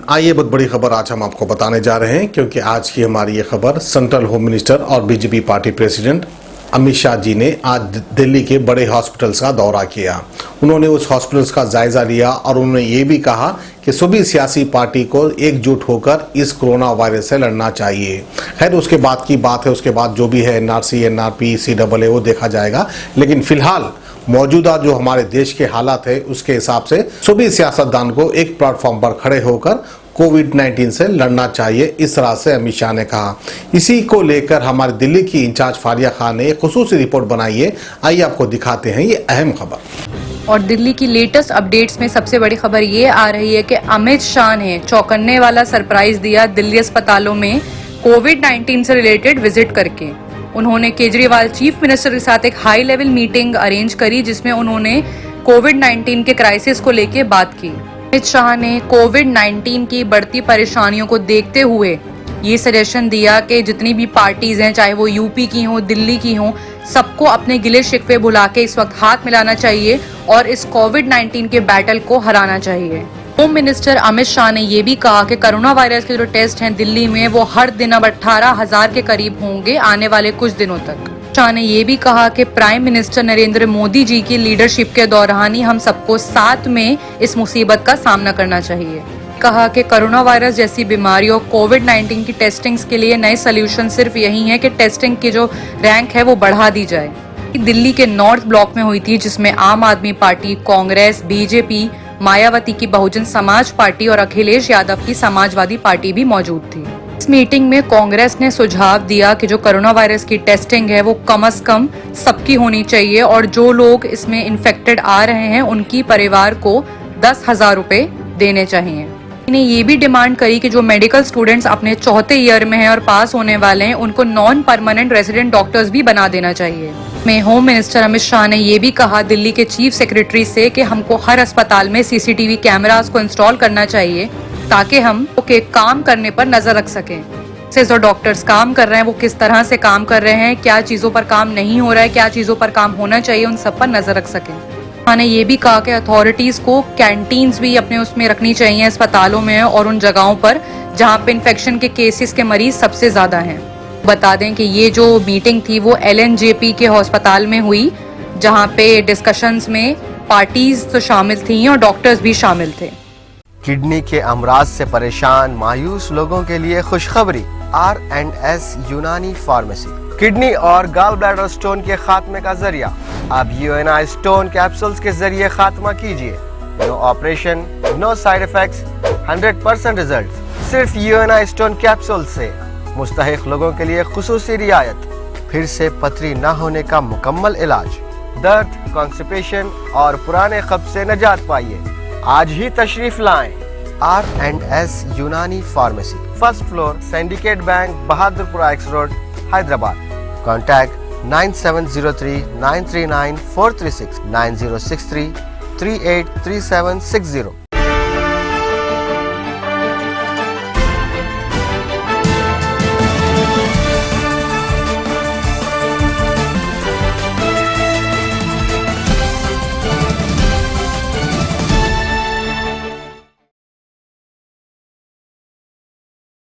आइए बहुत बड़ी खबर आज हम आपको बताने जा रहे हैं, क्योंकि आज की हमारी ये खबर सेंट्रल होम मिनिस्टर और BJP party president Amit Shah ji ने आज दिल्ली के बड़े हॉस्पिटल्स का दौरा किया। उन्होंने उस हॉस्पिटल्स का जायजा लिया और उन्होंने ये भी कहा कि सभी सियासी पार्टी को एकजुट होकर इस कोरोना वायरस से लड़ना चाहिए। खैर उसके बाद की बात है, उसके बाद जो भी है एनआरसी, एनआरपी, CAA वो देखा जाएगा, लेकिन फिलहाल मौजूदा जो हमारे देश के हालात है उसके हिसाब से सभी सियासतदान को एक प्लेटफॉर्म पर खड़े होकर कोविड-19 से लड़ना चाहिए, इस तरह से अमित शाह ने कहा। इसी को लेकर हमारे दिल्ली की इंचार्ज फारिया खान ने एक खुसूसी रिपोर्ट बनाई है। आइए आपको दिखाते हैं ये अहम खबर। और दिल्ली की लेटेस्ट अपडेट्स में सबसे बड़ी खबर ये आ रही है कि अमित शाह ने चौंकाने वाला सरप्राइज दिया दिल्ली अस्पतालों में कोविड-19 से रिलेटेड विजिट करके। उन्होंने केजरीवाल चीफ मिनिस्टर के साथ एक हाई लेवल मीटिंग अरेंज करी, जिसमें उन्होंने कोविड-19 के क्राइसिस को लेकर बात की। अमित शाह ने कोविड-19 की बढ़ती परेशानियों को देखते हुए ये सजेशन दिया कि जितनी भी पार्टीज हैं, चाहे वो यूपी की हो, दिल्ली की हो, सबको अपने गिले शिकवे भुला के इस वक्त हाथ मिलाना चाहिए और इस कोविड-19 के बैटल को हराना चाहिए। होम मिनिस्टर अमित शाह ने ये भी कहा कि कोरोना वायरस के जो टेस्ट हैं दिल्ली में वो हर दिन अब 18,000 के करीब होंगे आने वाले कुछ दिनों तक। शाह ने ये भी कहा कि प्राइम मिनिस्टर नरेंद्र मोदी जी की लीडरशिप के दौरान ही हम सबको साथ में इस मुसीबत का सामना करना चाहिए। कहा कि कोरोना वायरस जैसी बीमारियों कोविड-19 की टेस्टिंग्स के लिए नए सोल्यूशन सिर्फ यही है कि टेस्टिंग की जो रैंक है वो बढ़ा दी जाए। दिल्ली के नॉर्थ ब्लॉक में हुई थी, जिसमें आम आदमी पार्टी, कांग्रेस, बीजेपी, मायावती की बहुजन समाज पार्टी और अखिलेश यादव की समाजवादी पार्टी भी मौजूद थी। इस मीटिंग में कांग्रेस ने सुझाव दिया कि जो कोरोना वायरस की टेस्टिंग है वो कम से कम सबकी होनी चाहिए और जो लोग इसमें इन्फेक्टेड आ रहे हैं उनकी परिवार को 10,000 रुपए देने चाहिए। ने ये भी डिमांड करी कि जो मेडिकल स्टूडेंट्स अपने चौथे ईयर में हैं और पास होने वाले हैं उनको नॉन परमानेंट रेजिडेंट डॉक्टर्स भी बना देना चाहिए। में होम मिनिस्टर अमित शाह ने ये भी कहा दिल्ली के चीफ सेक्रेटरी से कि हमको हर अस्पताल में CCTV कैमरास को इंस्टॉल करना चाहिए ताकि हम के काम करने पर नजर रख सकें। से जो डॉक्टर्स काम कर रहे हैं वो किस तरह से काम कर रहे हैं, क्या चीजों पर काम नहीं हो रहा है, क्या चीजों पर काम होना चाहिए, उन सब पर नजर रख सकें। उन्होंने ये भी कहा कि अथॉरिटीज को कैंटीन्स भी अपने उसमें रखनी चाहिए अस्पतालों में और उन जगहों पर जहां पे इन्फेक्शन के केसेस के मरीज सबसे ज्यादा हैं। बता दें कि ये जो मीटिंग थी वो LNJP के अस्पताल में हुई, जहां पे डिस्कशंस में पार्टीज तो शामिल थी और डॉक्टर्स भी शामिल थे। किडनी के अमराज से परेशान मायूस लोगों के लिए खुशखबरी, R&S यूनानी फार्मेसी किडनी और गॉल ब्लैडर स्टोन के खात्मे का जरिया। अब UNI स्टोन कैप्सूल्स के जरिए खात्मा कीजिए। No operation, no side effects, 100% result. सिर्फ UNI स्टोन कैप्सूल से मुस्तहिक लोगों के लिए खुसूसी रियायत। फिर से पथरी न होने का मुकम्मल इलाज, दर्द, कॉन्स्टिपेशन और पुराने कब्ज से निजात पाइए। आज ही तशरीफ लाएं। R&S यूनानी pharmacy, first floor, syndicate bank, Bahadurpura X road, Hyderabad. Contact 9703 939 436 9063 383760।